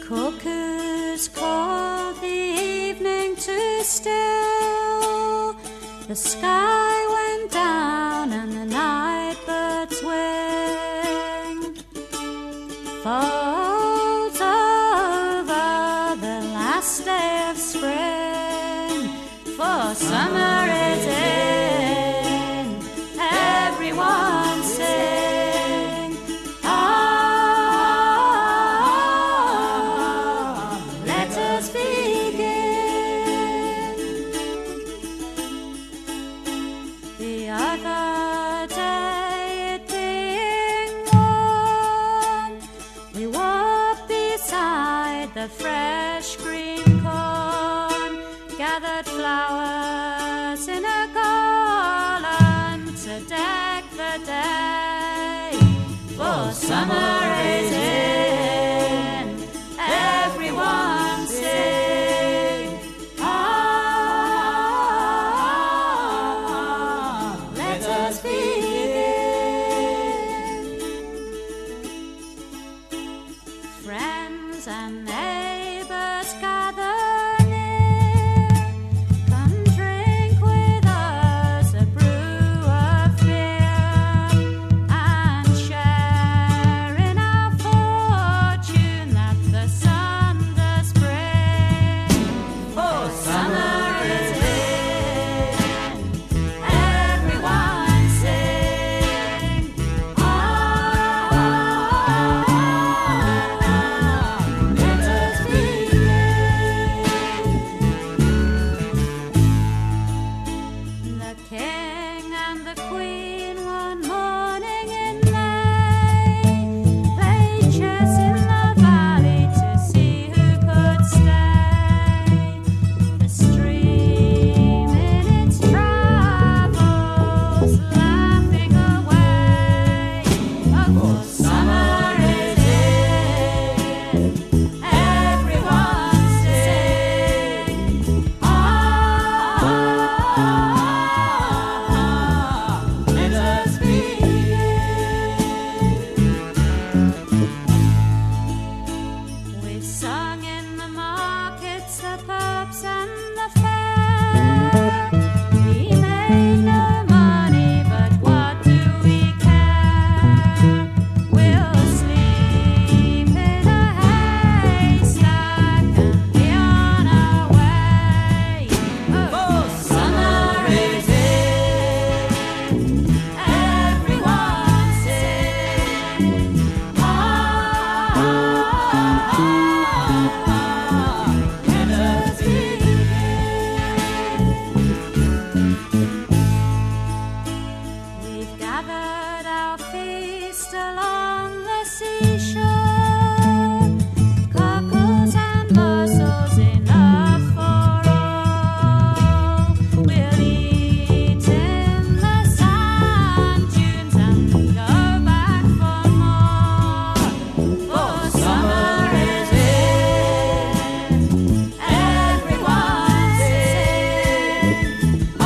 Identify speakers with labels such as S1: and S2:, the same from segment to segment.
S1: Cuckoos called the evening to still. The sky went down and the night birds wing. Folds over the last day of spring, for summer is in. Everyone sing. Ah, let us begin. The other day it being warm, we walked beside the fresh green corn, gathered flowers in a garland to deck the day, for summer is in. Everyone sing. Ah, let us begin. Friends and neighbors gather near. Come drink with us a brew of beer, and share in our fortune that the sun does bring. For summer is in. Everyone sing. Ah, let us begin. The king and the queen one morning in May played chess in the valley to see who could stay. The stream in its travels laughing away. Oh, for summer is in. Everyone sing. Ah, let us begin. We've sung in the markets, the pubs and the fair. We made no money, but what do we care? We'll sleep in a haystack and be on our way. Oh, summer is in. Everyone sing. Ah, let us begin. We've gathered our feast along the seashore, cockles and mussels enough for all. We'll eat in the sand dunes and go back for more. For summer is in. Everyone sing. Ah,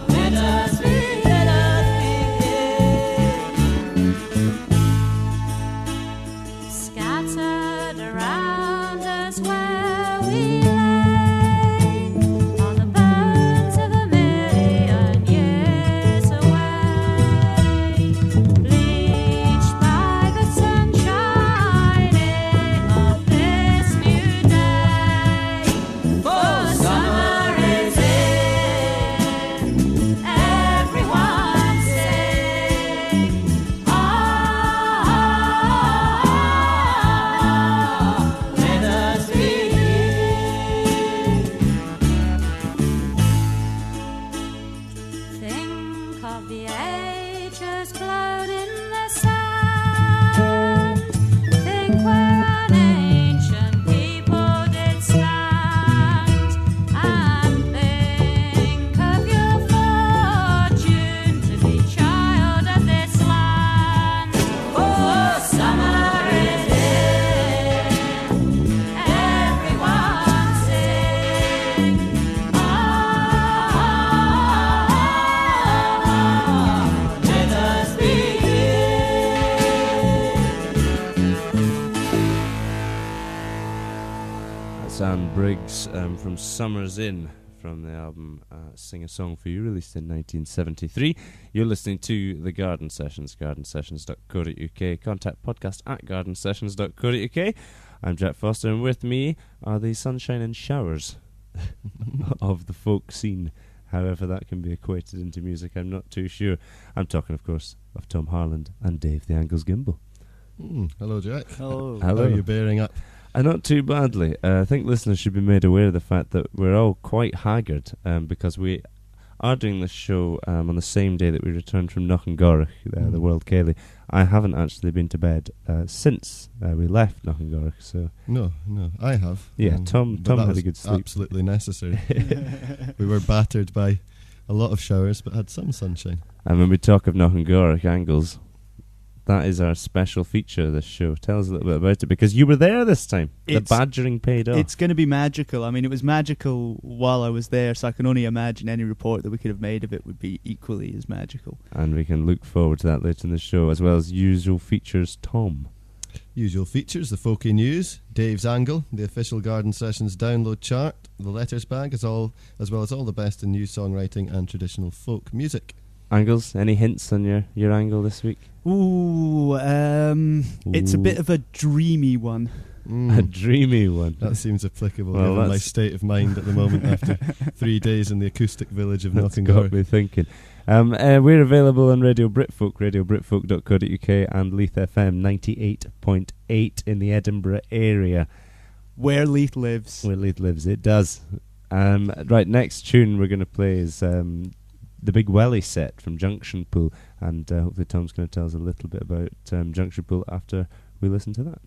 S1: let us begin. Scattered around us where we lay are the bones of a million years away, bleached by the sun shining of this new day. For summer is
S2: Briggs from Summer's Inn from the album Sing a Song for You, released in 1973. You're listening to The Garden Sessions, gardensessions.co.uk. Contact podcast at gardensessions.co.uk. I'm Jack Foster, and with me are the sunshine and showers of the folk scene. However that can be equated into music, I'm not too sure. I'm talking, of course, of Tom Harland and Dave the Angles Gimble.
S3: Hello, Jack.
S4: Hello.
S3: How are you bearing up?
S2: Not too badly. I think listeners should be made aware of the fact that we're all quite haggard because we are doing this show on the same day that we returned from Knockengorroch, the World Ceilidh. I haven't actually been to bed since we left Knockengorroch. So
S3: No, I have.
S2: Yeah, Tom had a good sleep.
S3: Absolutely necessary. We were battered by a lot of showers, but had some sunshine.
S2: And when we talk of Knockengorroch angles, that is our special feature of this show. Tell us a little bit about it, because you were there this time. The badgering paid off.
S4: It's going to be magical. I mean, it was magical while I was there, so I can only imagine any report that we could have made of it would be equally as magical.
S2: And we can look forward to that later in the show, as well as usual features, Tom.
S3: Usual features, the Folkie news, Dave's Angle, the official Garden Sessions download chart, the letters bag, as well as all the best in new songwriting and traditional folk music.
S2: Angles, any hints on your angle this week?
S4: It's a bit of a dreamy one.
S2: A dreamy one.
S3: That seems applicable given my state of mind at the moment after 3 days in the Acoustic Village of Knockengorroch.
S2: That's got me thinking. We're available on Radio Britfolk, radiobritfolk.co.uk, and Leith FM 98.8 in the Edinburgh area.
S4: Where Leith lives.
S2: Where Leith lives, it does. Right, next tune we're going to play is the big Wellie set from Junction Pool, and hopefully Tom's going to tell us a little bit about Junction Pool after we listen to that.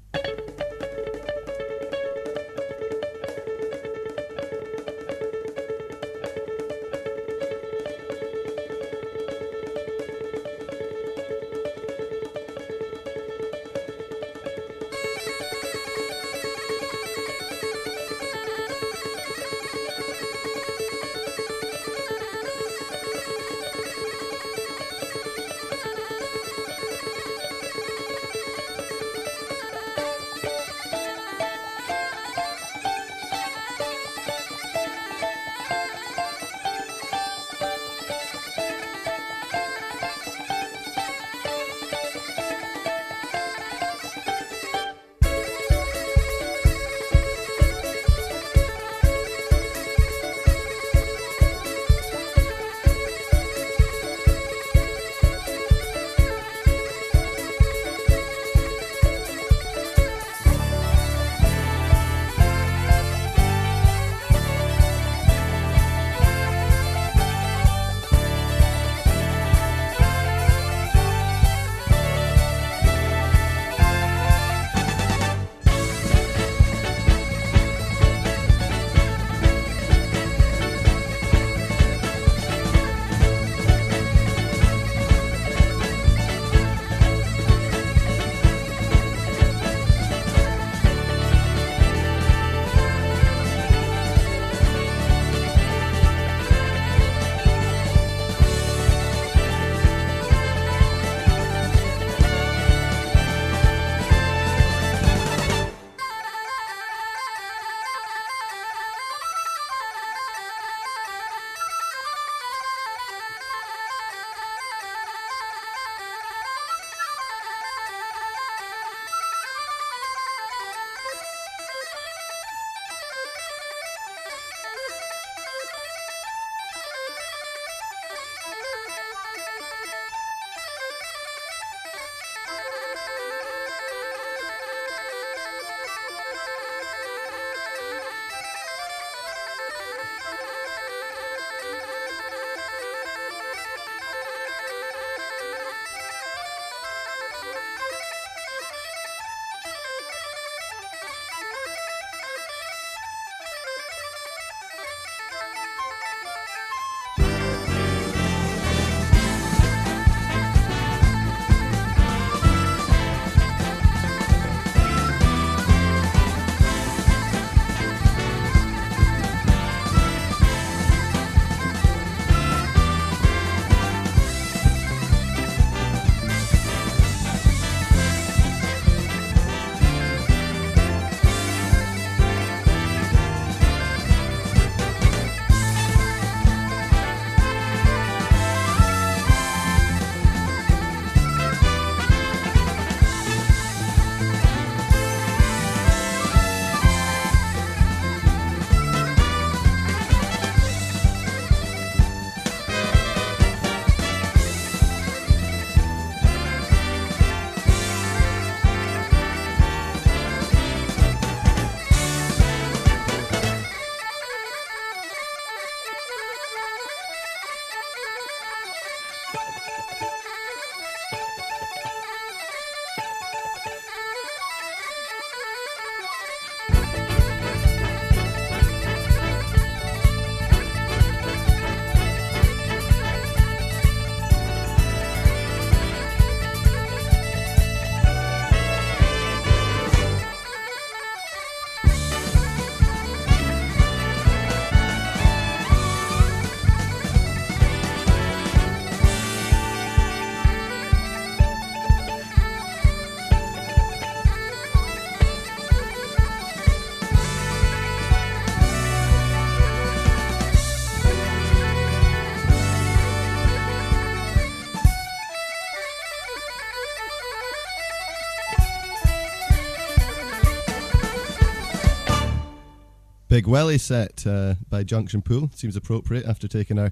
S3: big Wellie set by Junction Pool. Seems appropriate after taking our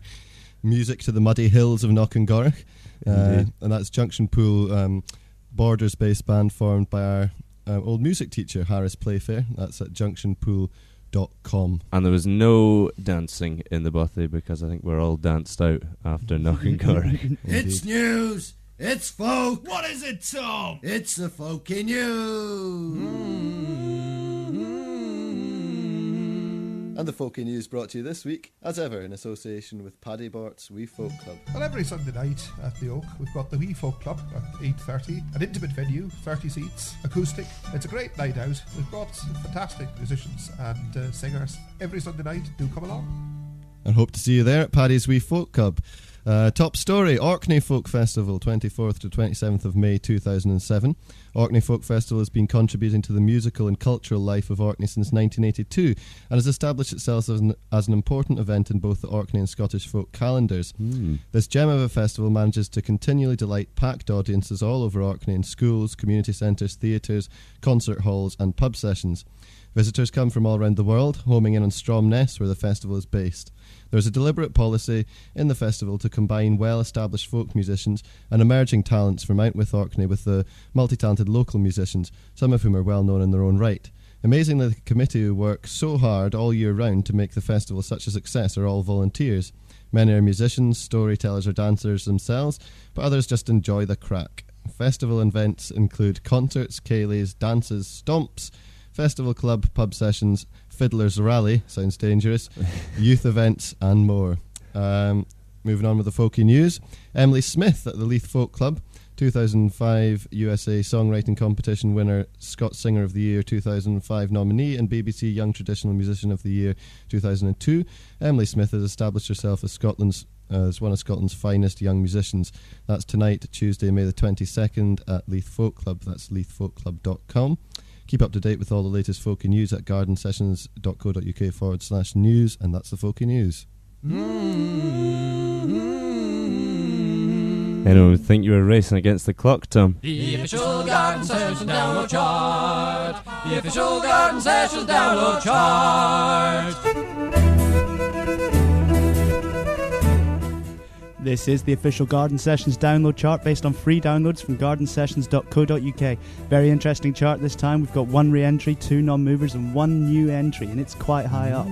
S3: music to the muddy hills of Knockengorroch. And that's Junction Pool, Borders-based band formed by our old music teacher, Harris Playfair. That's at junctionpool.com.
S2: And there was no dancing in the bothy because I think we're all danced out after Knockengorroch.
S5: It's news! It's folk!
S6: What is it, Tom?
S5: It's the Folkie News!
S3: And the Folkie News brought to you this week, as ever, in association with Paddy Bort's Wee Folk Club.
S6: Well, every Sunday night at the Oak, we've got the Wee Folk Club at 8:30. An intimate venue, 30 seats, acoustic. It's a great night out. We've got fantastic musicians and singers. Every Sunday night, do come along.
S3: And hope to see you there at Paddy's Wee Folk Club. Top story, Orkney Folk Festival, 24th to 27th of May 2007. Orkney Folk Festival has been contributing to the musical and cultural life of Orkney since 1982 and has established itself as an important event in both the Orkney and Scottish folk calendars. This gem of a festival manages to continually delight packed audiences all over Orkney in schools, community centres, theatres, concert halls and pub sessions. Visitors come from all around the world, homing in on Stromness, where the festival is based. There is a deliberate policy in the festival to combine well-established folk musicians and emerging talents from out with Orkney with the multi-talented local musicians, some of whom are well known in their own right. Amazingly, the committee who work so hard all year round to make the festival such a success are all volunteers. Many are musicians, storytellers or dancers themselves, but others just enjoy the crack. Festival events include concerts, ceilidhs, dances, stomps, festival club, pub sessions, fiddlers rally, sounds dangerous, youth events and more. Moving on with the Folkie News. Emily Smith at the Leith Folk Club, 2005 USA Songwriting Competition winner, Scots Singer of the Year 2005 nominee and BBC Young Traditional Musician of the Year 2002. Emily Smith has established herself as one of Scotland's finest young musicians. That's tonight, Tuesday, May the 22nd at Leith Folk Club. That's leithfolkclub.com. Keep up to date with all the latest Folkie News at gardensessions.co.uk/news, and that's the Folkie News.
S2: Anyone would think you were racing against the clock, Tom.
S7: The official Garden Sessions download chart. The official Garden Sessions download chart.
S4: This is the official Garden Sessions download chart based on free downloads from gardensessions.co.uk. Very interesting chart this time. We've got 1 re-entry, 2 non-movers and 1 new entry, and it's quite high up.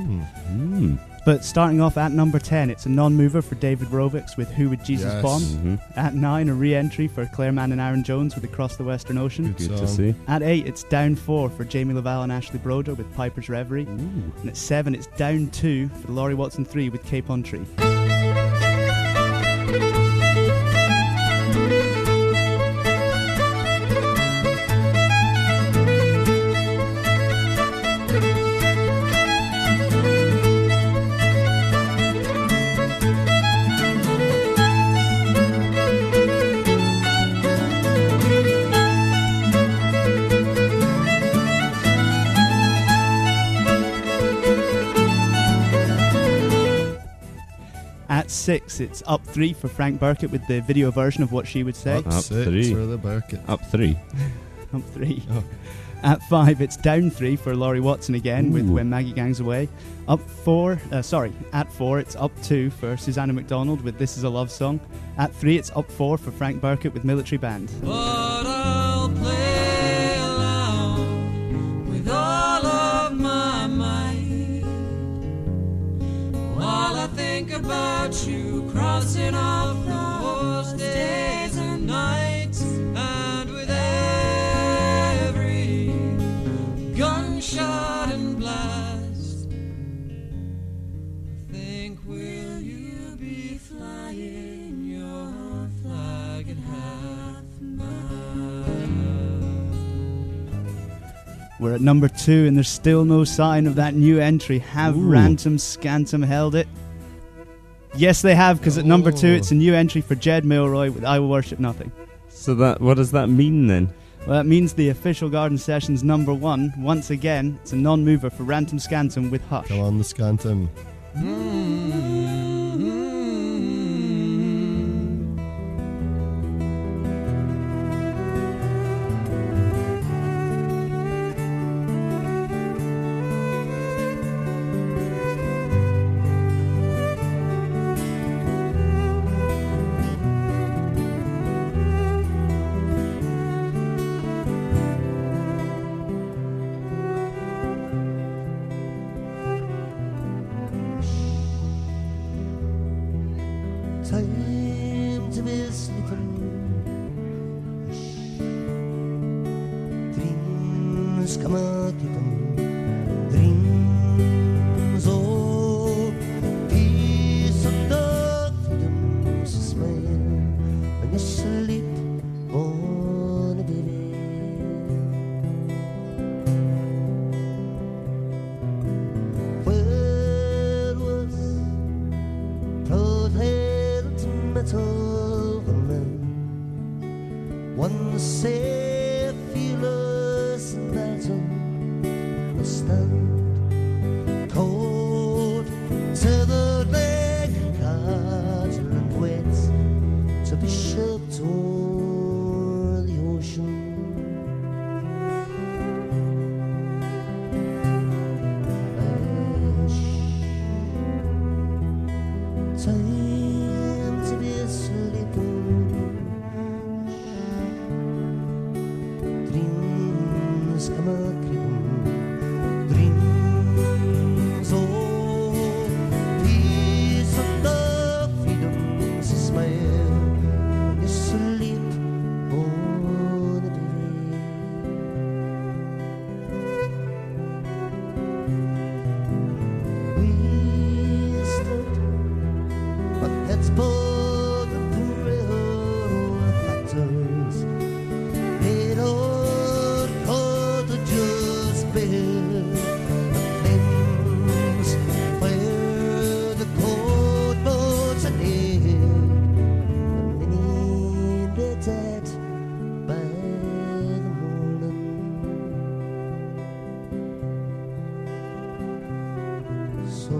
S4: But starting off at number 10, it's a non-mover for David Rovics with Who Would Jesus Bomb? At 9, a re-entry for Claire Mann and Aaron Jones with Across the Western Ocean.
S2: Good to see.
S4: At 8, it's down 4 for Jamie Laval and Ashley Broder with Piper's Reverie. And at 7, it's down 2 for Laurie Watson 3 with Cape on Tree. At 6, it's up 3 for Frank Burkitt with the video version of What She Would Say.
S3: Up 6 for the Burkitt.
S2: Up 3.
S4: Up 3.
S3: Oh.
S4: At 5, it's down 3 for Laurie Watson again with When Maggie Gang's Away. At 4, it's up 2 for Susanna MacDonald with This Is a Love Song. At 3, it's up 4 for Frank Burkitt with Military Band.
S7: But I'll play along with all of my might while I think about you crossing off those days and nights, and with every gunshot and blast, think, will you be flying your flag at half mast?
S4: We're at number 2 and there's still no sign of that new entry. Have Rantum Scantum held it? Yes, they have, because at number 2 it's a new entry for Jed Milroy with I Will Worship Nothing.
S2: So what does that mean then?
S4: Well, that means the official Garden Sessions number 1, once again, it's a non-mover for Rantum Scantum with Hush.
S3: Come on, the Scantum.
S8: dreams come a keeping, dreams of peace and the freedom's smile when you sleep on a baby. Where was proud held metal woman, one say fearless and battle must stand cold to the lake cattle and wait to be shipped o'er the ocean. Time to be sleeping, dreams come a creeping, dreams of peace and the freedom's smile when you sleep on the day. We stood but heads above the railroad factors, made our cottages bare, the plains where the cold boats are near, and many they died by the morning. So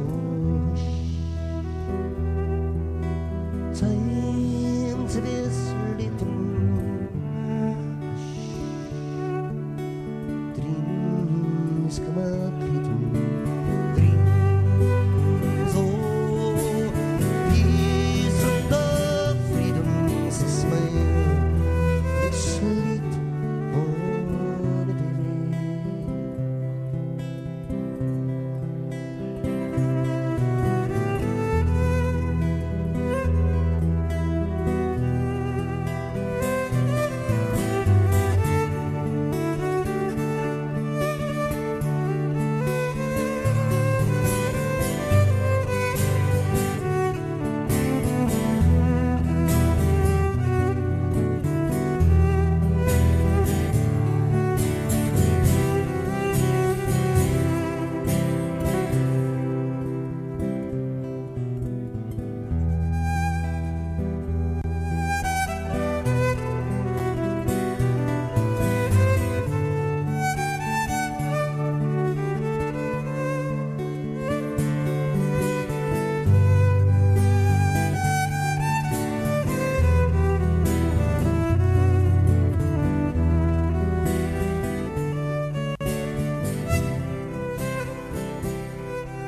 S8: time to be sleeping, dreams come a creeping, dreams of peace and the freedom's smile, you sleep on a baby.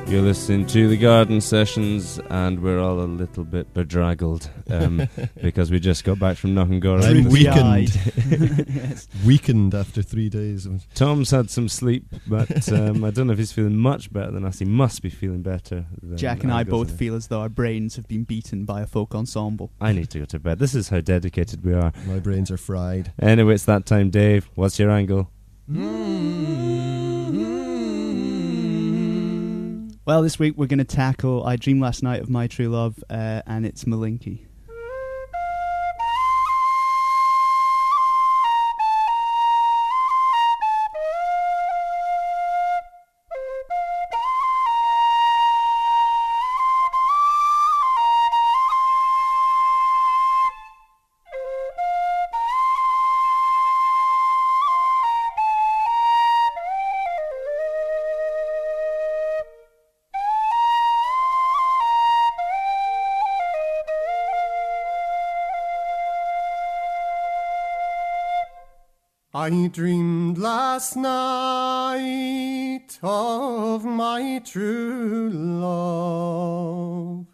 S2: You're listening to the Garden Sessions, and we're all a little bit bedraggled because we just got back from Knockengorroch.
S3: I'm weakened.
S4: Yes.
S3: Weakened after 3 days. of-
S2: Tom's had some sleep, but I don't know if he's feeling much better than us. He must be feeling better than
S4: Jack and I
S2: doesn't
S4: both
S2: he?
S4: feel as though our brains have been beaten by a folk ensemble.
S2: I need to go to bed. This is how dedicated we are.
S3: My brains are fried.
S2: Anyway, it's that time, Dave. What's your angle?
S4: Well, this week we're going to tackle I Dreamed Last Night of My True Love, and it's Malinky.
S9: I dreamed last night of my true love,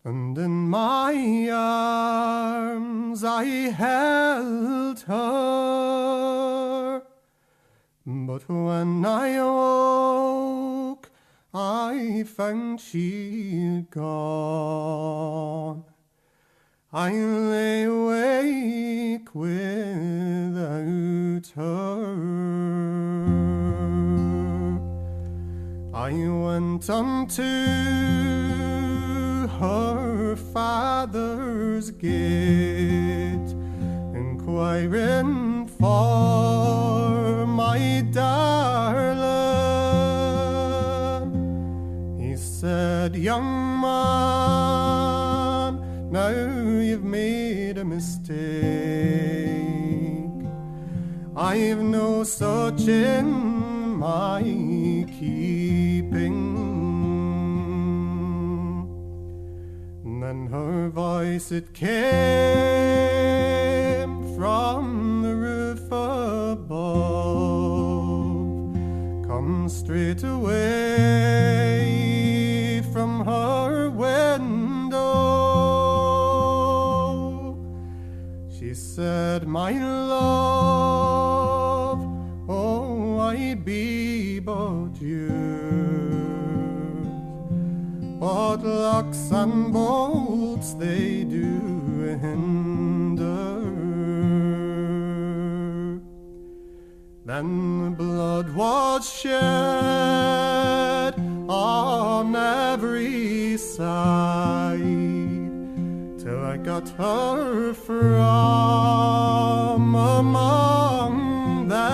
S9: and in my arms I held her. But when I awoke, I found she'd gone. I lay awake without her. I went unto her father's gate, inquiring for my darling. He said, young man, now you've made a mistake. I've no such in my keeping. Then her voice it came from the roof above, come straight away from her window. She said, my love, oh, I'd be but yours, but locks and bolts they do hinder. Then the blood was shed on every side, till I got her from among them.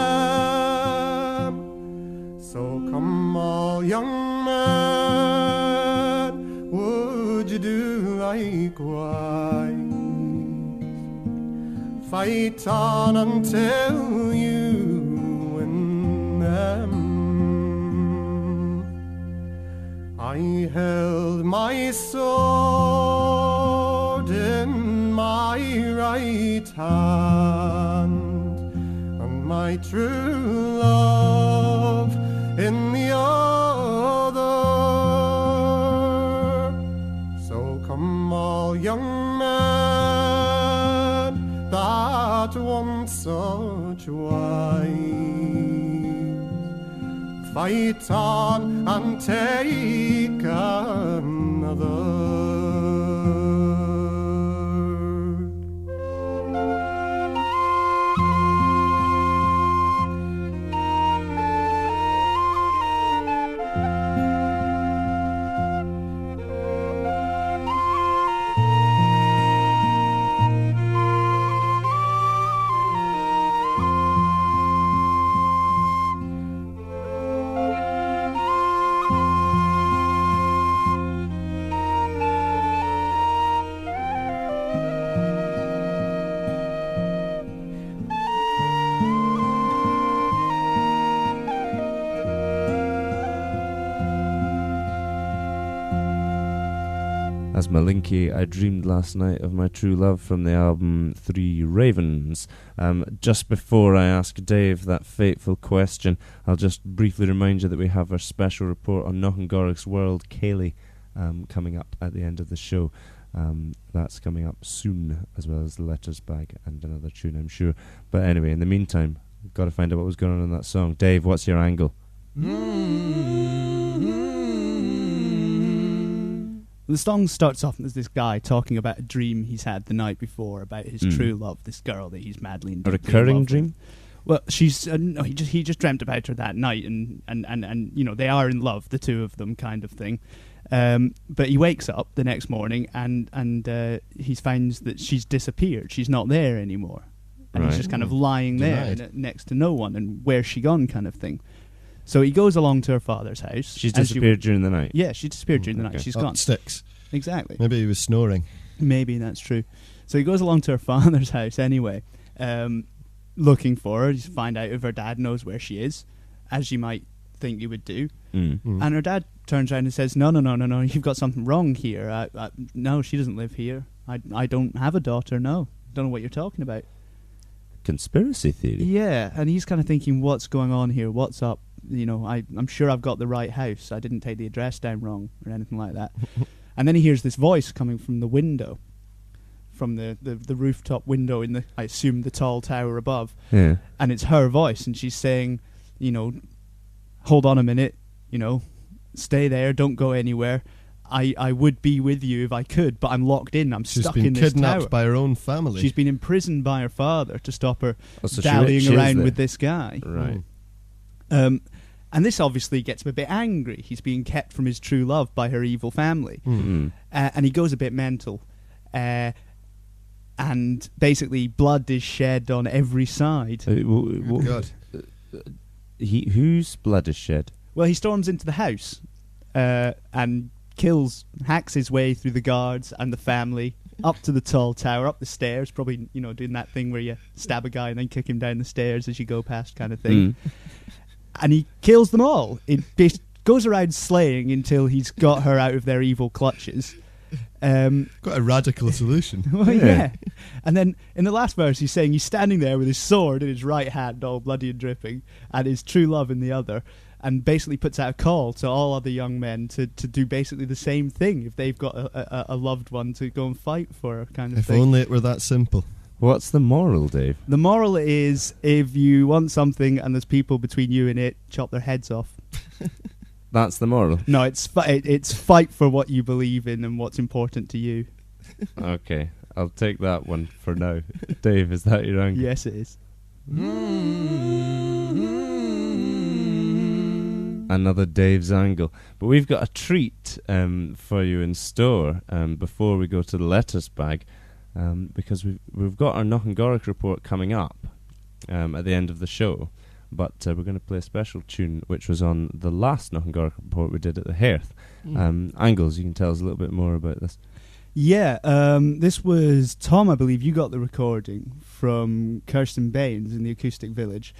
S9: So come all young men, would you do likewise? Fight on until you win them. I held my sword in my right hand, and my true love in the other. So come all young men that want such wives, fight on and take another.
S2: As Malinky, I dreamed last night of my true love from the album Three Ravens. Just before I ask Dave that fateful question, I'll just briefly remind you that we have our special report on Knockengorroch's World, Ceilidh, coming up at the end of the show. That's coming up soon, as well as the letters bag and another tune, I'm sure. But anyway, in the meantime, we've got to find out what was going on in that song. Dave, what's your angle?
S4: The song starts off as this guy talking about a dream he's had the night before about his true love, this girl that he's madly in
S2: A recurring dream?
S4: Well, she's no, he just dreamt about her that night, and you know, they are in love, the two of them, kind of thing. But he wakes up the next morning and he finds that she's disappeared. She's not there anymore, and he's just kind of lying there next to no one. And where's she gone, kind of thing. So he goes along to her father's house.
S2: She's disappeared during the night?
S4: Yeah, she disappeared during the night. She's gone.
S3: Sticks.
S4: Exactly.
S3: Maybe he was snoring.
S4: Maybe that's true. So he goes along to her father's house anyway, looking for her. To find out if her dad knows where she is, as you might think you would do. And her dad turns around and says, no, you've got something wrong here. No, she doesn't live here. I don't have a daughter, no. Don't know what you're talking about.
S2: Conspiracy theory?
S4: Yeah, and he's kind of thinking, what's going on here? What's up? You know, I'm sure I've got the right house. I didn't take the address down wrong or anything like that. And then he hears this voice coming from the window, from the rooftop window in the, I assume, the tall tower above.
S2: Yeah.
S4: And it's her voice, and she's saying, you know, hold on a minute, you know, stay there, don't go anywhere. I would be with you if I could, but I'm locked in. I'm stuck in this tower.
S3: She's been kidnapped by her own family.
S4: She's been imprisoned by her father to stop her dallying around with this guy.
S2: Right.
S4: And this obviously gets him a bit angry. He's being kept from his true love by her evil family. And he goes a bit mental. And basically blood is shed on every side.
S3: God.
S2: Whose blood is shed?
S4: Well, he storms into the house and hacks his way through the guards and the family up to the tall tower, up the stairs, probably, doing that thing where you stab a guy and then kick him down the stairs as you go past kind of thing. And he kills them all. It goes around slaying until he's got her out of their evil clutches.
S3: Quite a radical solution.
S4: Well, yeah. And then in the last verse, he's saying he's standing there with his sword in his right hand, all bloody and dripping, and his true love in the other, and basically puts out a call to all other young men to do basically the same thing if they've got a loved one to go and fight for, kind of thing.
S3: If only it were that simple.
S2: What's the moral, Dave?
S4: The moral is, if you want something and there's people between you and it, chop their heads off.
S2: That's the moral?
S4: No, it's fight for what you believe in and what's important to you.
S2: Okay, I'll take that one for now. Dave, is that your angle?
S4: Yes, it is.
S2: Another Dave's angle. But we've got a treat for you in store before we go to the letters bag, because we've got our Knockengorroch report coming up at the end of the show. But we're going to play a special tune which was on the last Knockengorroch report we did at the Hairth. Angles, you can tell us a little bit more about this.
S4: Yeah, this was Tom, I believe. You got the recording from Kirsten Bayians in the Acoustic Village.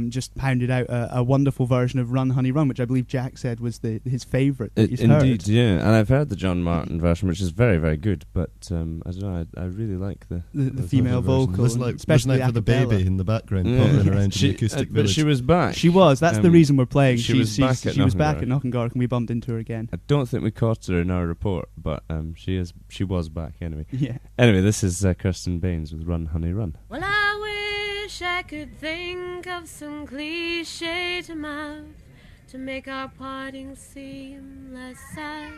S4: Just pounded out a wonderful version of Run Honey Run, which I believe Jack said was his favourite that he's heard.
S2: Indeed, yeah. And I've heard the John Martyn version, which is very, very good. But I don't know, I really like the
S4: female vocal,
S3: especially for the baby in the background pottering around in the Acoustic Village.
S2: But she was back.
S4: She was. That's the reason we're playing.
S2: She was back at
S4: Knockengorroch, and we bumped into her again.
S2: I don't think we caught her in our report, but she was back anyway.
S4: Yeah.
S2: Anyway, this is Kirsten Bayians with Run Honey Run.
S1: Well, I wish I could think of some cliche to mouth to make our parting seem less sad.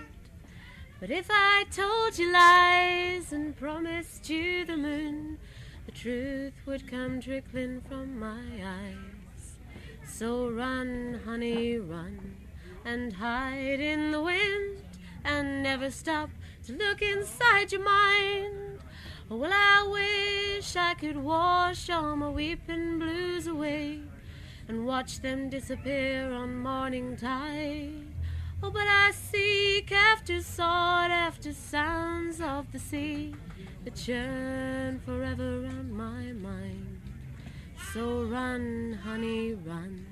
S1: But if I told you lies and promised you the moon, the truth would come trickling from my eyes. So run, honey, run, and hide in the wind, and never stop to look inside your mind. Oh, well, I wish I could wash all my weeping blues away and watch them disappear on morning tide. Oh, but I seek after sought after sounds of the sea that churn forever on my mind. So run, honey, run,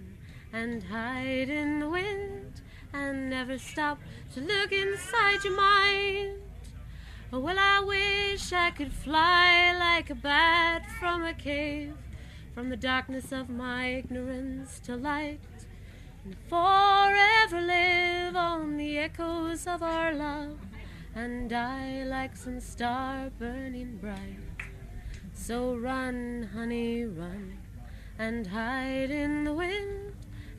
S1: and hide in the wind, and never stop to look inside your mind. Oh, well, I wish I could fly like a bat from a cave, from the darkness of my ignorance to light, and forever live on the echoes of our love, and die like some star burning bright. So run, honey, run, and hide in the wind,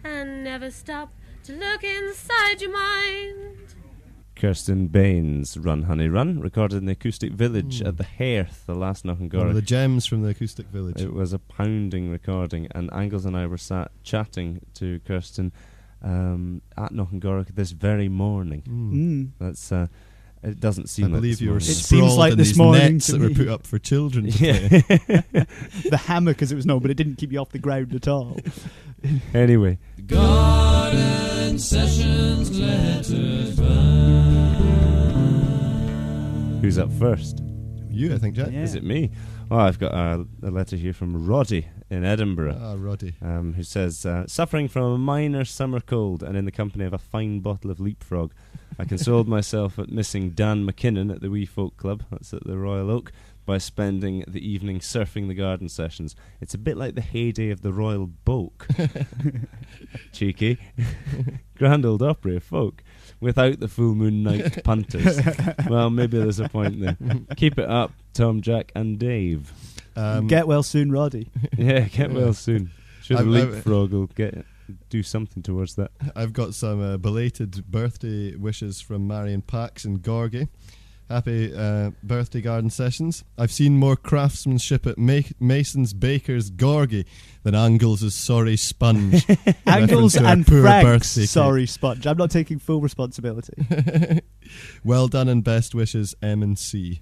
S1: and never stop to look inside your mind.
S2: Kirsten Bayians, Run Honey Run, recorded in the Acoustic Village at the Hairth, the last Knockengorroch.
S3: One of the gems from the Acoustic Village.
S2: It was a pounding recording, and Angles and I were sat chatting to Kirsten at Knockengorroch this very morning. That's it doesn't seem.
S3: I believe you were.
S4: It seems like
S3: in
S4: this
S3: these
S4: morning
S3: nets that were put up for children. To
S2: play.
S4: The hammock, as it was known, but it didn't keep you off the ground at all.
S2: Anyway,
S7: Garden Sessions letters
S2: who's up first?
S3: You, I think, Jack.
S4: Yeah.
S2: Is it me? Oh, I've got a letter here from Roddy in Edinburgh.
S3: Ah, Roddy.
S2: Who says, suffering from a minor summer cold and in the company of a fine bottle of Leapfrog, I consoled myself at missing Dan McKinnon at the Wee Folk Club, that's at the Royal Oak, by spending the evening surfing the garden sessions. It's a bit like the heyday of the Royal Boak. Cheeky. Grand Old Opry of folk. Without the full moon night punters. Well, maybe there's a point there. Keep it up, Tom, Jack and Dave.
S4: Get well soon, Roddy.
S2: Yeah, get well soon. Should have Leapfrog will do something towards that.
S3: I've got some belated birthday wishes from Marion Pax in Gorgie. Happy birthday, Garden Sessions. I've seen more craftsmanship at Mason's Baker's Gorgie than Angles' sorry sponge.
S4: Angles
S3: Reference to our
S4: and
S3: poor
S4: Frank's
S3: birthday
S4: sorry sponge. I'm not taking full responsibility.
S3: cake. Well done and best wishes, M and C.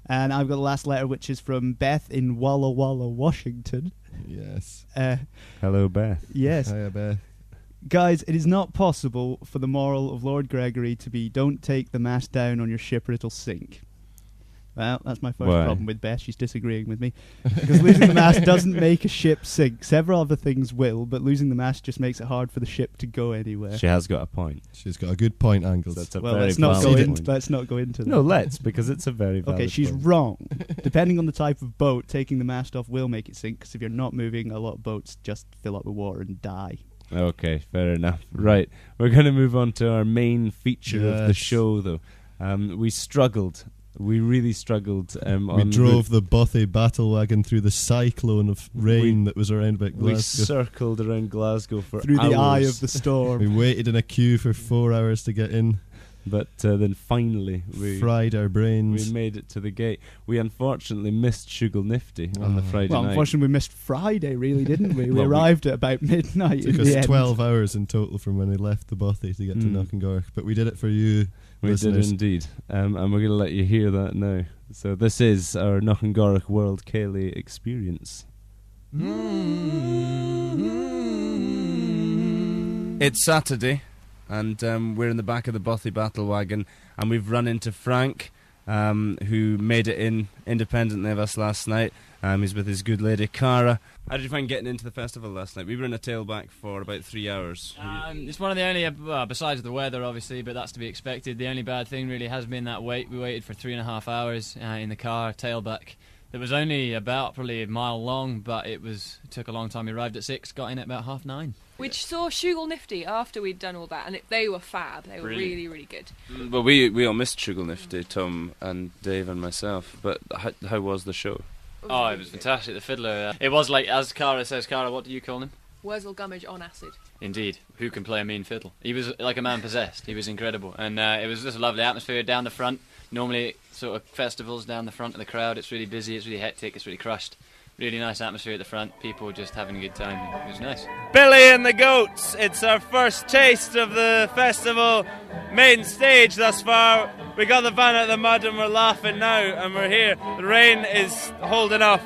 S4: And I've got the last letter, which is from Beth in Walla Walla, Washington.
S3: Yes.
S2: Hello, Beth.
S4: Yes.
S3: Hiya, Beth.
S4: Guys, it is not possible for the moral of Lord Gregory to be don't take the mast down on your ship or it'll sink. Well, that's my first
S2: Why?
S4: problem with Beth. She's disagreeing with me. Because losing the mast doesn't make a ship sink. Several other things will, but losing the mast just makes it hard for the ship to go anywhere.
S2: She has got a point.
S3: She's got a good point, Angles.
S2: That's a
S4: Well,
S2: very
S4: let's not, go
S2: valid
S4: in,
S2: point.
S4: let's not go into that.
S2: No, let's, because it's a very valid
S4: Okay, she's
S2: point.
S4: wrong. Depending on the type of boat, taking the mast off will make it sink, because if you're not moving, a lot of boats just fill up with water and die.
S2: Okay, fair enough. Right, we're going to move on to our main feature of the
S3: Yes.
S2: show, though. We struggled. We really struggled.
S3: We drove the Bothy battle wagon through the cyclone of rain that was around about
S2: We
S3: Glasgow.
S2: circled around Glasgow for
S4: Through
S2: hours.
S4: the eye of the storm.
S3: We waited in a queue for 4 hours to get in.
S2: But then finally we
S3: Fried our brains.
S2: we made it to the gate. We unfortunately missed Shugle Nifty on the Friday
S4: Well,
S2: night.
S4: unfortunately, we missed Friday, really, didn't we? We
S2: Well,
S4: arrived at about midnight.
S3: It took
S4: in
S3: us
S4: the end.
S3: 12 hours in total from when we left the Bothy to get to Knockengorroch. But we did it for you,
S2: We
S3: listeners.
S2: did indeed. And we're going to let you hear that now. So this is our Knockengorroch World Ceilidh experience. It's Saturday, and we're in the back of the Bothy battle wagon, and we've run into Frank, who made it in independently of us last night. He's with his good lady Cara. How did you find getting into the festival last night? We were in a tailback for about 3 hours.
S10: It's one of the only, besides the weather obviously, but that's to be expected. The only bad thing really has been that wait. We waited for 3.5 hours in the car, tailback. It was only about probably a mile long, but it took a long time. We arrived at 6, got in at about 9:30.
S11: We saw Shugle Nifty after we'd done all that, and they were fab. They were
S2: Brilliant.
S11: really, really good.
S2: Well, we all missed Shugle Nifty, Tom and Dave and myself. But how was the show?
S10: Oh, it was fantastic. The fiddler. It was like, as Cara says, Cara, what do you call him?
S11: Wurzel Gummidge on acid.
S10: Indeed. Who can play a mean fiddle? He was like a man possessed. He was incredible. And it was just a lovely atmosphere down the front. Normally, sort of festivals down the front of the crowd, it's really busy, it's really hectic, it's really crushed. Really nice atmosphere at the front, people just having a good time. It was nice.
S2: Billy and the Goats. It's our first taste of the festival main stage thus far. We got the van out of the mud and we're laughing now, and we're here. The rain is holding off.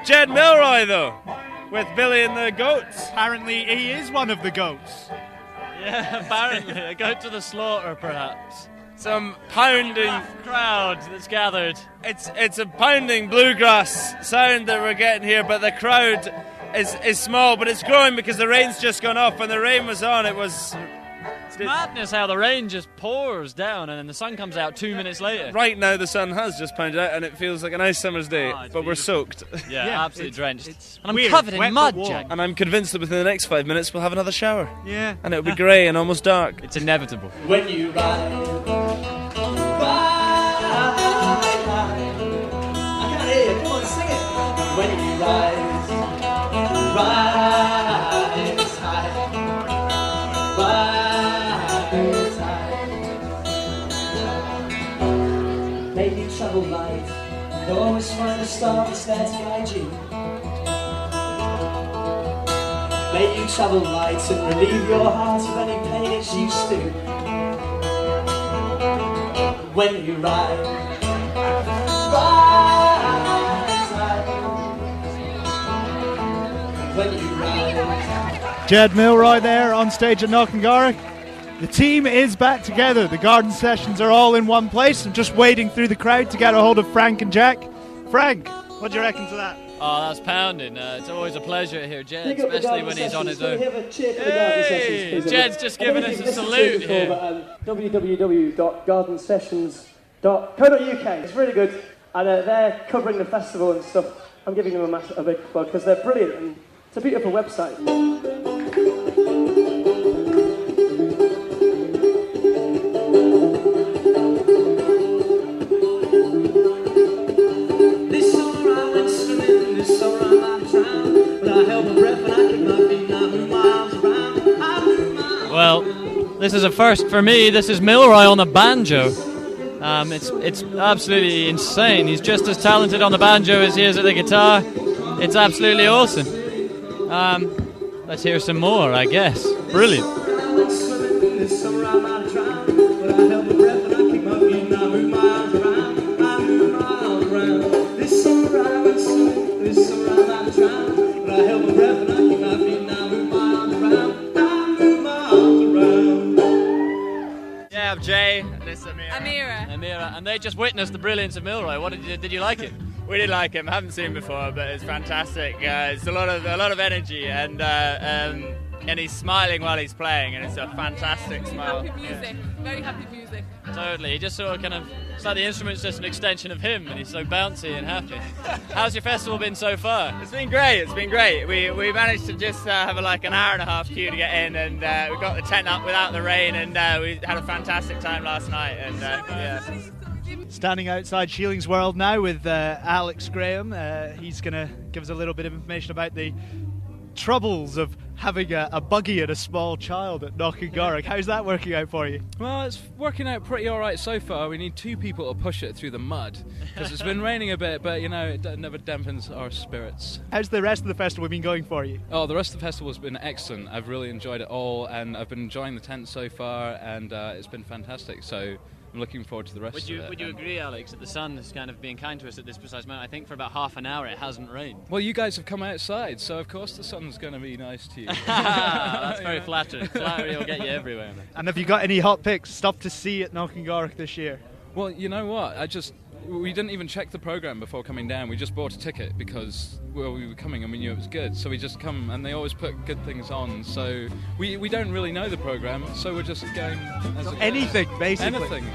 S2: Jed Milroy, though, with Billy and the Goats.
S4: Apparently, he is one of the goats.
S10: Yeah, apparently. A goat to the slaughter, perhaps.
S2: Some pounding
S10: Crowd that's gathered.
S2: It's a pounding bluegrass sound that we're getting here, but the crowd is small, but it's growing because the rain's just gone off. When the rain was on, it was
S10: Madness how the rain just pours down and then the sun comes out 2 minutes later.
S2: right now. The sun has just pounded out, and it feels like a nice summer's day,
S10: Oh, it's
S2: but we're soaked.
S10: Yeah, absolutely drenched. And I'm
S4: weird.
S10: covered in
S4: Wet
S10: mud,
S4: but warm.
S10: Jack.
S2: And I'm convinced that within the next 5 minutes we'll have another shower,
S4: Yeah.
S2: and it'll be grey and almost dark.
S10: It's inevitable.
S7: When you ride, I can't hear you, come on, sing it. When you rise high, rise high. Make you travel light, and always find a star that's there to guide you. Make you travel light and relieve your heart of any pain it's used to. When you ride high. When you ride.
S4: Jed Milroy there on stage at Knockengorroch. The team is back together. The garden sessions are all in one place. I'm just wading through the crowd to get a hold of Frank and Jack. Frank, what do you reckon to that?
S10: Oh, that's pounding. It's always a pleasure to hear Jed,
S7: Pick up the
S10: especially
S7: garden
S10: when he's on his
S7: sessions.
S10: own.
S7: Can we have a cheer for the garden sessions, please?
S10: Jed's just giving us a salute here.
S12: www.gardensessions.co.uk. It's really good, and they're covering the festival and stuff. I'm giving them a big plug because they're brilliant, and it's a beautiful website.
S7: This summer I went swimming, this summer I'm out of town. But I held my breath and I kicked my feet and I moved my arms around. I moved my arms
S10: Well, this is a first for me. This is Milroy on the banjo. It's absolutely insane. He's just as talented on the banjo as he is at the guitar. It's absolutely awesome. Let's hear some more, I guess. Brilliant. Yeah, I'm Jay. This is Amira. And they just witnessed the brilliance of Milroy. What did you like it?
S13: We did like him. I haven't seen him before, but it's fantastic. It's a lot of energy, and he's smiling while he's playing, and it's a fantastic smile.
S11: Happy music, very happy music.
S10: Totally. He just sort of it's like the instrument's just an extension of him, and he's so bouncy and happy. How's your festival been so far?
S13: It's been great. We managed to just have like an hour and a half queue to get in, and we got the tent up without the rain, and we had a fantastic time last night. And yeah.
S4: Standing outside Sheiling's World now with Alex Graham. He's going to give us a little bit of information about the troubles of having a buggy and a small child at Knockengorroch. How's that working out for you?
S14: Well, it's working out pretty alright so far. We need 2 people to push it through the mud because it's been raining a bit, but it never dampens our spirits.
S4: How's the rest of the festival been going for you?
S14: Oh, the rest of the festival has been excellent. I've really enjoyed it all, and I've been enjoying the tent so far, and it's been fantastic. So I'm looking forward to the rest of it.
S10: Would you agree, Alex, that the sun is kind of being kind to us at this precise moment? I think for about half an hour it hasn't rained.
S14: Well, you guys have come outside, so of course the sun's going to be nice to you.
S10: That's very flattering. Flattery will get you everywhere. Man.
S4: And have you got any hot picks, stuff to see at Knockengorroch this year?
S14: Well, you know what? We didn't even check the programme before coming down. We just bought a ticket because we were coming and we knew it was good. So we just come, and they always put good things on. So we don't really know the programme, so we're just going as
S4: anything, basically.
S14: Anything.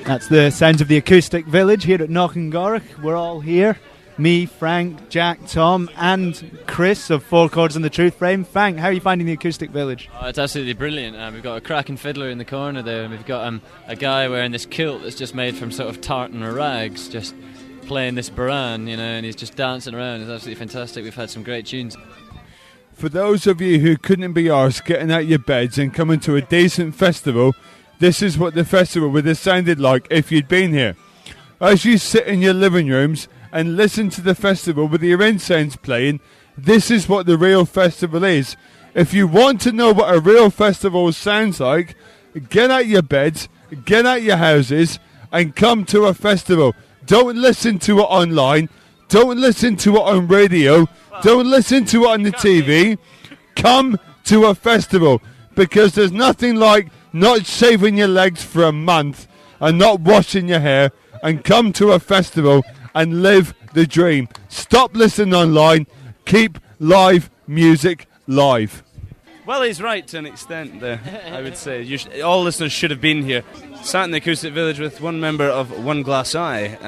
S4: That's the sounds of the Acoustic Village here at Knockengorroch. We're all here. Me, Frank, Jack, Tom and Chris of 4 Chords and the Truth Frame. Frank, how are you finding the Acoustic Village?
S10: Oh, it's absolutely brilliant. We've got a cracking fiddler in the corner there, and we've got a guy wearing this kilt that's just made from sort of tartan or rags, just playing this baran, and he's just dancing around. It's absolutely fantastic. We've had some great tunes.
S15: For those of you who couldn't be arsed getting out your beds and coming to a decent festival, this is what the festival would have sounded like if you'd been here. As you sit in your living rooms and listen to the festival with your incense playing, this is what the real festival is. If you want to know what a real festival sounds like, get out your beds, get out your houses and come to a festival. Don't listen to it online, don't listen to it on radio, don't listen to it on the TV. Come to a festival, because there's nothing like not shaving your legs for a month and not washing your hair, and come to a festival and live the dream. Stop listening online. Keep live music live.
S2: Well, he's right to an extent there, I would say. All listeners should have been here. Sat in the Acoustic Village with one member of One Glass Eye.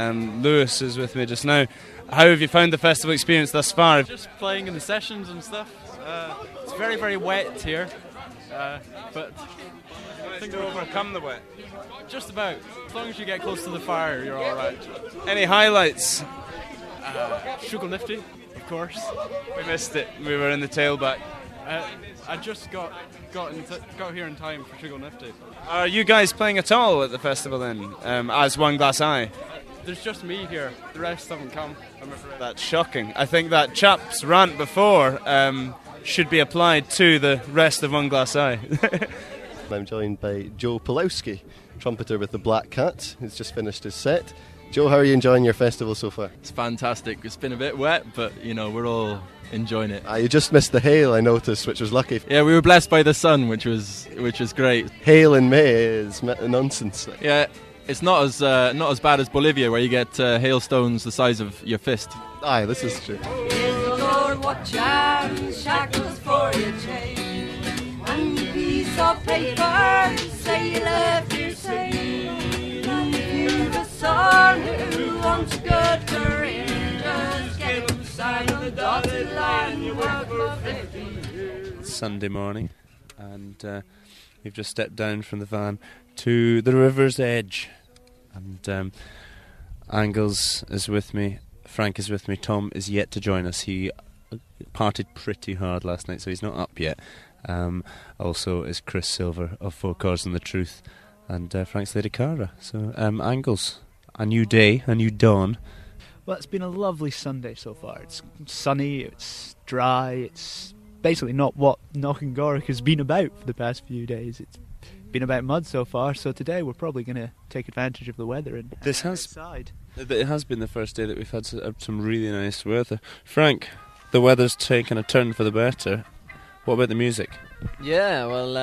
S2: Lewis is with me just now. How have you found the festival experience thus far?
S16: Just playing in the sessions and stuff. It's very, very wet here, but
S2: I think to overcome the wet.
S16: Just about. As long as you get close to the fire, you're all right.
S2: Any highlights?
S16: Sugar Nifty, of course.
S2: We missed it. We were in the tailback.
S16: I just got here in time for Sugar Nifty.
S2: Are you guys playing at all at the festival then, as One Glass Eye?
S16: There's just me here. The rest haven't come, I'm afraid.
S2: That's shocking. I think that chap's rant before should be applied to the rest of One Glass Eye.
S3: I'm joined by Joe Pulowski, trumpeter with the Black Cat, who's just finished his set. Joe, how are you enjoying your festival so far?
S17: It's fantastic. It's been a bit wet, but we're all enjoying it.
S3: You just missed the hail, I noticed, which was lucky.
S17: Yeah, we were blessed by the sun, which was great.
S3: Hail in May is nonsense.
S17: Yeah, it's not as bad as Bolivia, where you get hailstones the size of your fist.
S3: Aye, this is true.
S1: Lord, watch out, shackles for your chain. One piece of paper, say you left your same. And the son who wants a good career, just get him signed on the dotted line. You work for 50 years.
S2: It's Sunday morning, and we've just stepped down from the van to the river's edge, and Angles is with me. Frank is with me. Tom is yet to join us. He partied pretty hard last night, so he's not up yet. Also is Chris Silver of Four Chords and the Truth, and Frank's Lady Cara. So, Angles, a new day, a new dawn.
S4: Well, it's been a lovely Sunday so far. It's sunny, it's dry, it's basically not what Knockengorroch has been about for the past few days. It's been about mud so far, so today we're probably going to take advantage of the weather and
S2: This has
S4: outside.
S2: It has been the first day that we've had some really nice weather. Frank, the weather's taken a turn for the better. What about the music?
S18: Yeah, well,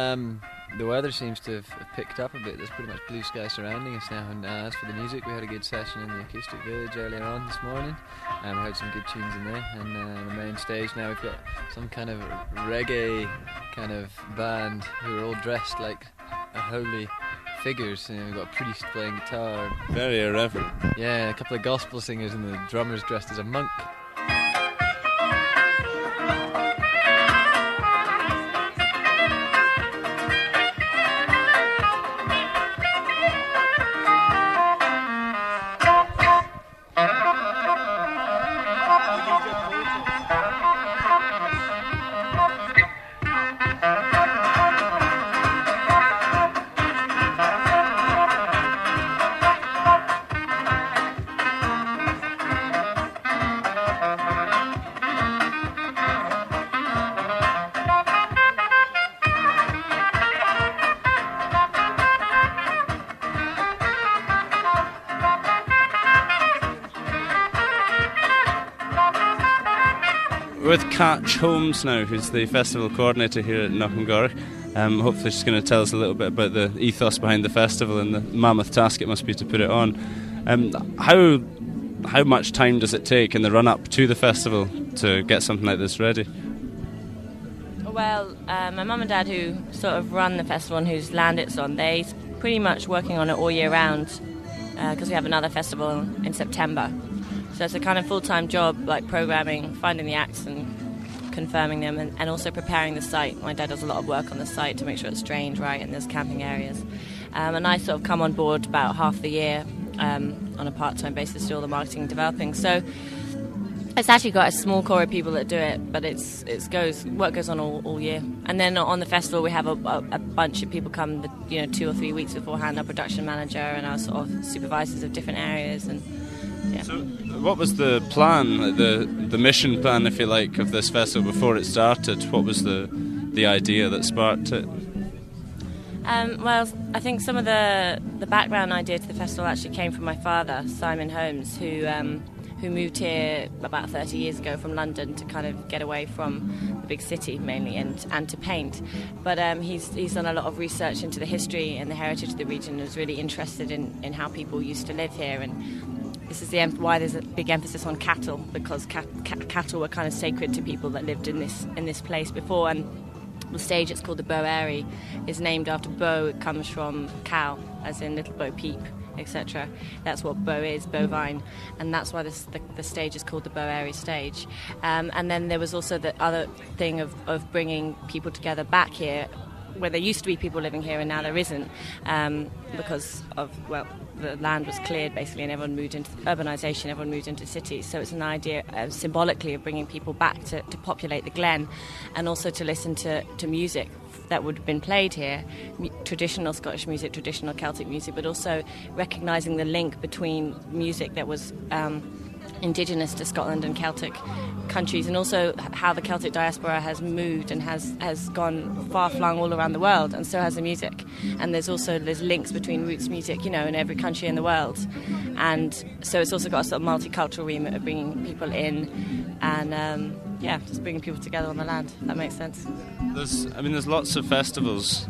S18: the weather seems to have picked up a bit. There's pretty much blue sky surrounding us now. And as for the music, we had a good session in the Acoustic Village earlier on this morning. We heard some good tunes in there. And the main stage now, we've got some kind of reggae kind of band who are all dressed like holy figures. You know, we've got a priest playing guitar.
S2: Very irreverent.
S18: Yeah, a couple of gospel singers, and the drummer's dressed as a monk.
S2: With Catch Holmes now, who's the festival coordinator here at Knockengorroch. Hopefully she's going to tell us a little bit about the ethos behind the festival and the mammoth task it must be to put it on. How much time does it take in the run-up to the festival to get something like this ready?
S19: Well, my mum and dad, who sort of run the festival and whose land it's on, they're pretty much working on it all year round because we have another festival in September. So it's a kind of full-time job, like programming, finding the acts and confirming them, and also preparing the site. My dad does a lot of work on the site to make sure it's drained right and there's camping areas. And I sort of come on board about half the year on a part-time basis to do all the marketing and developing. So it's actually got a small core of people that do it, but work goes on all year. And then on the festival we have a bunch of people come, 2 or 3 weeks beforehand, our production manager and our sort of supervisors of different areas. And yeah.
S2: So what was the plan, the mission plan, if you like, of this festival before it started? What was the idea that sparked it?
S19: Well, I think some of the background idea to the festival actually came from my father, Simon Holmes, who moved here about 30 years ago from London to kind of get away from the big city mainly and to paint. But he's done a lot of research into the history and the heritage of the region and was really interested in how people used to live here. And this is why there's a big emphasis on cattle, because cattle were kind of sacred to people that lived in this place before. And the stage, it's called the Bo Airy, is named after Bo. It comes from cow, as in Little Bo Peep, etc. That's what Bo is, bovine, and that's why the stage is called the Bo Airy stage. And then there was also the other thing of bringing people together back here, where there used to be people living here and now there isn't, because of, well, the land was cleared basically and everyone moved into urbanisation, everyone moved into cities. So it's an idea symbolically of bringing people back to populate the glen, and also to listen to music that would have been played here, traditional Scottish music, traditional Celtic music, but also recognising the link between music that was indigenous to Scotland and Celtic countries, and also how the Celtic diaspora has moved and has gone far-flung all around the world, and so has the music. And there's links between roots music, in every country in the world. And so it's also got a sort of multicultural remit of bringing people in and just bringing people together on the land, if that makes sense.
S2: There's lots of festivals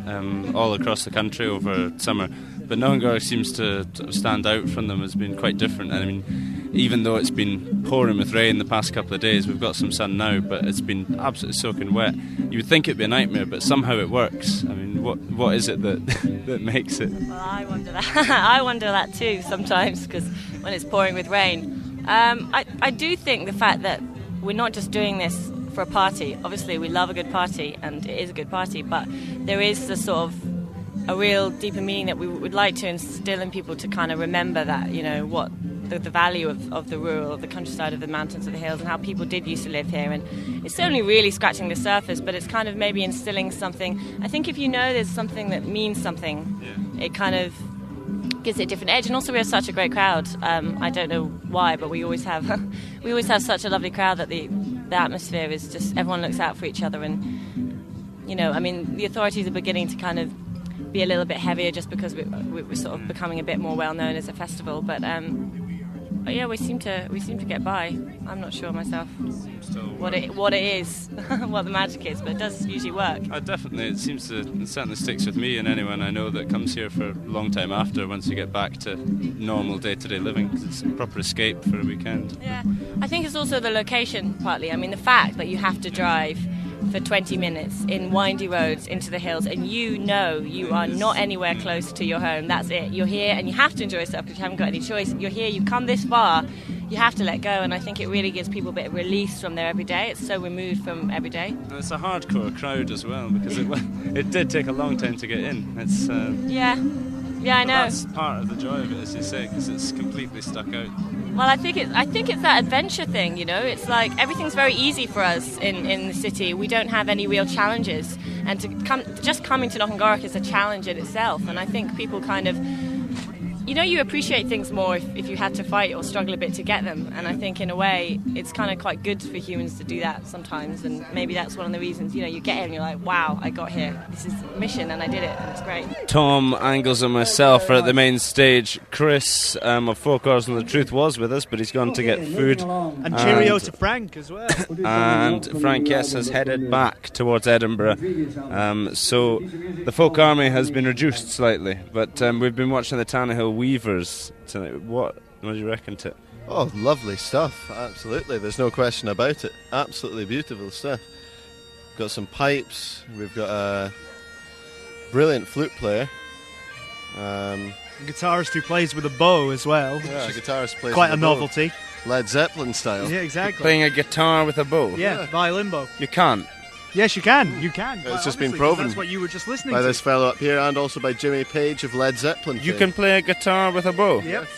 S2: all across the country over summer, but Knockengorroch seems to stand out from them as being quite different. And I mean, even though it's been pouring with rain the past couple of days, we've got some sun now, but it's been absolutely soaking wet. You would think it'd be a nightmare, but somehow it works. I mean, what is it that makes it?
S19: Well, I wonder that. I wonder that too sometimes, because when it's pouring with rain. I do think the fact that we're not just doing this for a party. Obviously, we love a good party, and it is a good party, but there is a real deeper meaning that we would like to instill in people to kind of remember that, what the value of the rural, of the countryside, of the mountains, of the hills, and how people did used to live here. And it's only really scratching the surface, but it's kind of maybe instilling something. I think if you know there's something that means something, it kind of gives it a different edge. And also we have such a great crowd. I don't know why, but we always have such a lovely crowd that the atmosphere is just, everyone looks out for each other. And the authorities are beginning to kind of be a little bit heavier just because we're sort of becoming a bit more well known as a festival. But yeah, we seem to get by. I'm not sure myself what it is, what the magic is, but it does usually work.
S2: Definitely, it certainly sticks with me and anyone I know that comes here for a long time after. Once you get back to normal day-to-day living, 'cause it's a proper escape for a weekend.
S19: Yeah, I think it's also the location partly. I mean, the fact that you have to drive for 20 minutes in windy roads into the hills, and you are not anywhere close to your home. That's it. You're here and you have to enjoy yourself because you haven't got any choice. You're here, you've come this far, you have to let go, and I think it really gives people a bit of release from their everyday. It's so removed from everyday.
S2: And it's a hardcore crowd as well, because it did take a long time to get in. It's
S19: yeah, I know.
S2: That's part of the joy of it, as you say, because it's completely stuck out.
S19: Well, I think it's that adventure thing, It's like everything's very easy for us in the city. We don't have any real challenges, and just coming to Knockengorroch is a challenge in itself. And I think people kind of, you appreciate things more if you had to fight or struggle a bit to get them. And I think in a way it's kind of quite good for humans to do that sometimes. And maybe that's one of the reasons. You get here and you're like, wow, I got here. This is a mission, and I did it, and it's great.
S2: Tom, Angles and myself are at the main stage. Chris of Folk Horrors and the Truth was with us, but he's gone to get food.
S4: And cheerio to Frank as well.
S2: And Frank, yes, has headed back towards Edinburgh. So the folk army has been reduced slightly, but we've been watching the Tannahill Weavers tonight. What do you reckon, Tip?
S3: Oh, lovely stuff, absolutely, there's no question about it. Absolutely beautiful stuff. Got some pipes, we've got a brilliant flute player,
S4: a guitarist who plays with a bow as well.
S3: Yeah, a guitarist plays
S4: quite
S3: with
S4: a
S3: bow.
S4: novelty.
S3: Led Zeppelin style.
S4: Yeah, exactly.
S2: Playing a guitar with a bow?
S4: Yeah, violin bow.
S2: You can't.
S4: Yes, you can. You can.
S3: It's just been proven.
S4: That's what you were just listening
S3: by
S4: to.
S3: this fellow up here, and also by Jimmy Page of Led Zeppelin.
S2: You can play a guitar with a bow?
S4: Yep.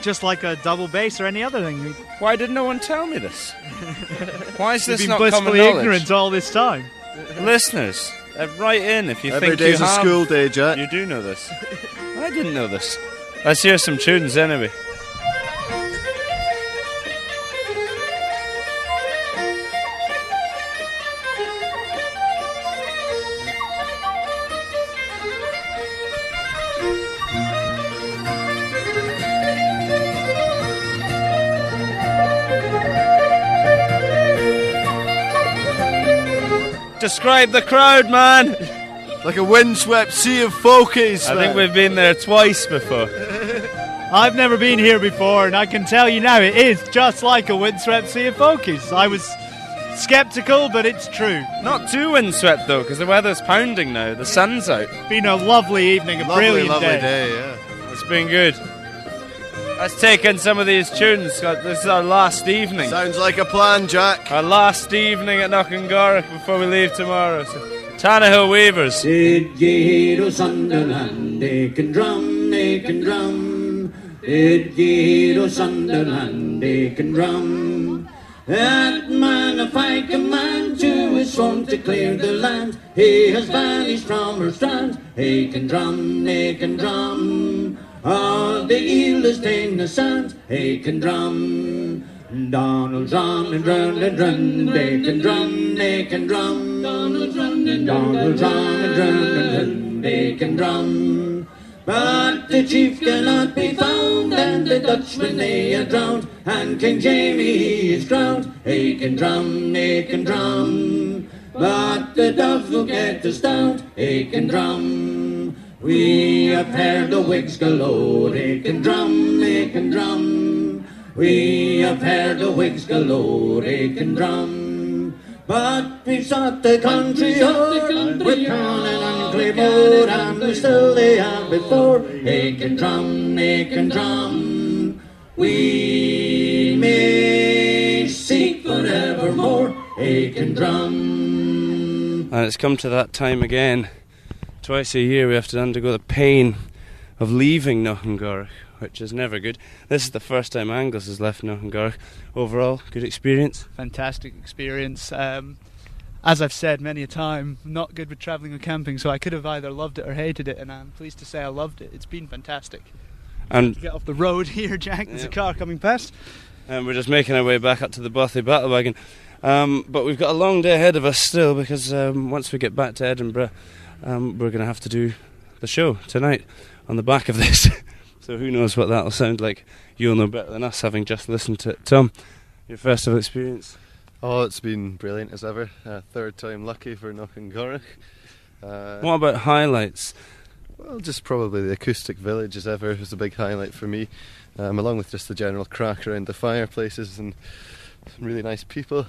S4: Just like a double bass or any other thing.
S2: Why did no one tell me this? Why is this
S4: You've
S2: not
S4: been
S2: common
S4: blissfully
S2: knowledge?
S4: ignorant all this time.
S2: Listeners, write in if you
S3: Every
S2: think
S3: day's
S2: you
S3: a
S2: have.
S3: school day, Jack.
S2: You do know this. I didn't know this. Let's hear some tunes anyway. Describe the crowd, man.
S3: Like a windswept sea of folkies.
S2: I think we've been there twice before.
S4: I've never been here before, and I can tell you now, it is just like a windswept sea of folkies. I was sceptical, but it's true.
S2: Not too windswept though, because the weather's pounding now. The sun's out.
S4: Been a lovely evening, a brilliant
S3: lovely
S4: day.
S3: day. Yeah.
S2: It's been good. Let's take in some of these tunes. This is our last evening.
S3: Sounds like a plan, Jack.
S2: Our last evening at Knockengorroch before we leave tomorrow. So, Tannahill Weavers.
S7: Did ye hear o' Sunderland, Aiken drum, Aiken drum? Did ye hear o' Sunderland, Aiken drum? That man a fight command to his sworn to clear the land. He has vanished from her strand, Aiken drum, Aiken drum. All the eel is ta'en the sand, Aiken drum. Donald's on and run and run, Aiken drum, Aiken drum. Donald's on and run and run, Aiken drum. But the chief cannot be found, and the Dutchmen they are drowned, and King Jamie he is crowned, Aiken drum, Aiken drum. But the doves will get the stout, Aiken drum. We have heard the Whigs galore, Aiken drum, Aiken drum. We have heard the Whigs galore, Aiken drum. But we've sought the country o'er, with Canon and Claymore, and we still they have before, Aiken drum, Aiken drum. We may seek forevermore, Aiken drum.
S2: And it's come to that time again. Twice a year we have to undergo the pain of leaving Knockengorroch, which is never good. This is the first time Angus has left Knockengorroch. Overall, good experience?
S4: Fantastic experience. As I've said many a time, not good with travelling or camping, so I could have either loved it or hated it, and I'm pleased to say I loved it. It's been fantastic.
S2: And
S4: Get off the road here, Jack. There's a car coming past.
S2: And we're just making our way back up to the Bothy Battle Wagon. But we've got a long day ahead of us still, because once we get back to Edinburgh, we're going to have to do the show tonight on the back of this. So who knows what that'll sound like. You'll know better than us, having just listened to it. Tom, your festival experience?
S3: Oh, it's been brilliant as ever. Third time lucky for Knockengorroch.
S2: What about highlights?
S3: Well, just probably the Acoustic Village as ever was a big highlight for me, along with just the general crack around the fireplaces and some really nice people.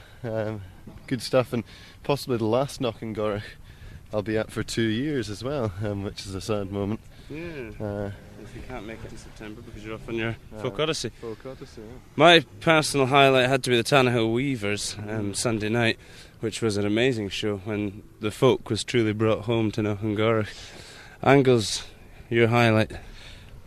S3: Good stuff, and possibly the last Knockengorroch I'll be at for 2 years as well, which is a sad moment.
S2: Yeah. If you can't make it in September because you're off on your Folk Odyssey.
S3: Folk Odyssey, yeah.
S2: My personal highlight had to be the Tannahill Weavers Sunday night, which was an amazing show when the folk was truly brought home to Knockengorroch. Angus, your highlight?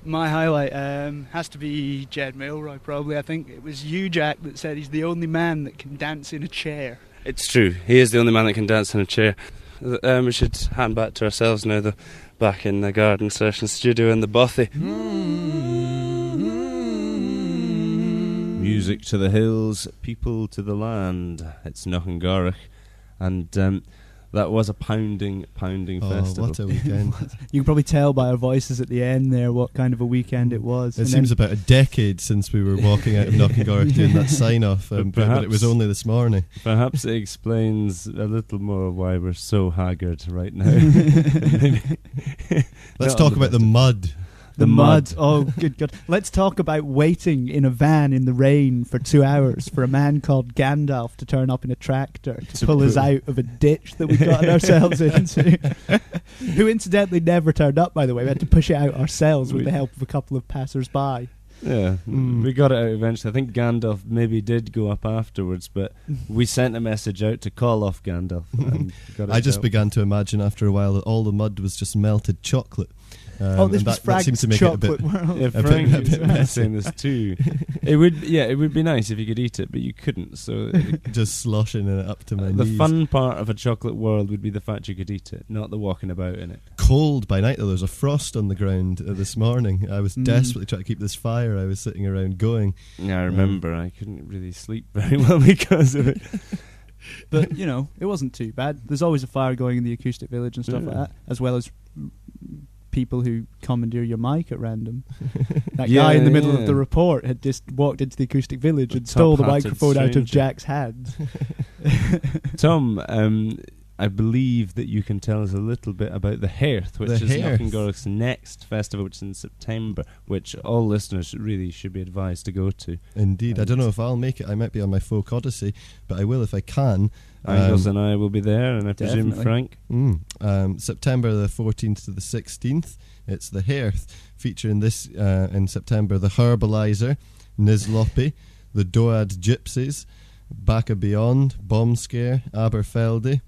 S4: My highlight has to be Jed Milroy, probably. I think it was you, Jack, that said he's the only man that can dance in a chair.
S2: It's true. He is the only man that can dance in a chair. We should hand back to ourselves now, though. Back in the Garden Session studio in the Bothy. Music to the hills, people to the land. It's Knockengorroch, and that was a pounding festival.
S3: What a weekend.
S4: You can probably tell by our voices at the end there what kind of a weekend it was.
S3: It seems about a decade since we were walking out of Knockengorroch doing that sign-off, but it was only this morning.
S2: Perhaps it explains a little more why we're so haggard right now.
S3: Let's talk about the mud.
S4: The mud. Oh, good God. Let's talk about waiting in a van in the rain for 2 hours for a man called Gandalf to turn up in a tractor to pull us out of a ditch that we got ourselves into. Who incidentally never turned up, by the way. We had to push it out ourselves with the help of a couple of passers-by.
S2: Yeah, we got it out eventually. I think Gandalf maybe did go up afterwards, but we sent a message out to call off Gandalf. And
S3: I just began to imagine after a while that all the mud was just melted chocolate.
S4: This was Frank's chocolate world.
S2: Yeah, Frank is saying this too. It would be nice if you could eat it, but you couldn't. So
S3: just sloshing it up to my knees.
S2: The fun part of a chocolate world would be the fact you could eat it, not the walking about in it.
S3: Cold by night though. There was a frost on the ground this morning. I was desperately trying to keep this fire I was sitting around going.
S2: Yeah, I remember. I couldn't really sleep very well because of it.
S4: But it wasn't too bad. There's always a fire going in the Acoustic Village and stuff like that, as well as people who commandeer your mic at random. That guy in the middle of the report had just walked into the Acoustic Village and stole the microphone out of Jack's hand.
S2: Tom, I believe that you can tell us a little bit about the Hairth, which is Knockengorroch's next festival, which is in September, which all listeners really should be advised to go to.
S3: Indeed. I don't know if I'll make it. I might be on my Folk Odyssey, but I will if I can.
S2: Angus and I will be there, and I presume Frank.
S3: September the 14th to the 16th, it's the Hairth, featuring this in September the Herbalizer, Nizloppy, the Doad Gypsies, Bacca Beyond, Bomb Scare, Aberfeldy,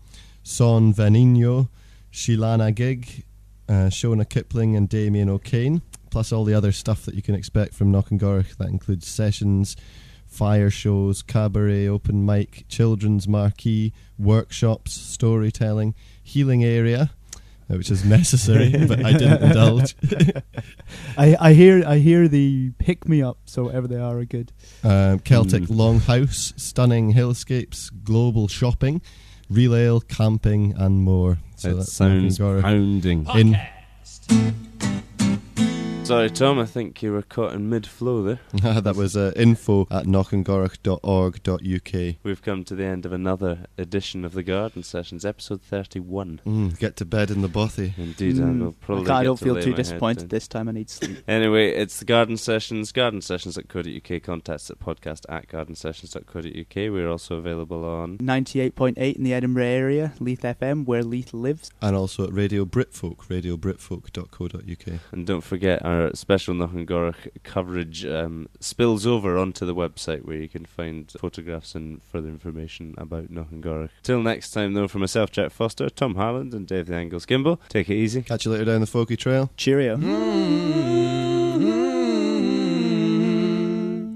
S3: Son Venino, Shilana Gig, Shona Kipling and Damien O'Kane, plus all the other stuff that you can expect from Knockengorroch. That includes sessions, fire shows, cabaret, open mic, children's marquee, workshops, storytelling, healing area, which is necessary, but I didn't indulge.
S4: I hear the pick-me-ups, or whatever they are good.
S3: Celtic Longhouse, stunning hillscapes, global shopping, real ale, camping, and more.
S2: So that sounds pounding. Sorry, Tom, I think you were caught in mid-flow there.
S3: That was info@knockengorroch.org.uk.
S2: We've come to the end of another edition of the Garden Sessions, episode 31.
S3: Get to bed in the Bothy.
S2: Indeed, and we'll probably
S4: I don't feel too disappointed this time. I need sleep.
S2: Anyway, it's the Garden Sessions, gardensessions.co.uk, contacts at podcast@gardensessions.co.uk. We're also available on
S4: 98.8 in the Edinburgh area, Leith FM, where Leith lives.
S3: And also at Radio Britfolk, radiobritfolk.co.uk.
S2: And don't forget, our special Knockengorroch coverage spills over onto the website, where you can find photographs and further information about Knockengorroch. Till next time, though, from myself, Jack Foster, Tom Harland and Dave the Angles Gimble, take it easy.
S3: Catch you later down the Folkie Trail.
S4: Cheerio.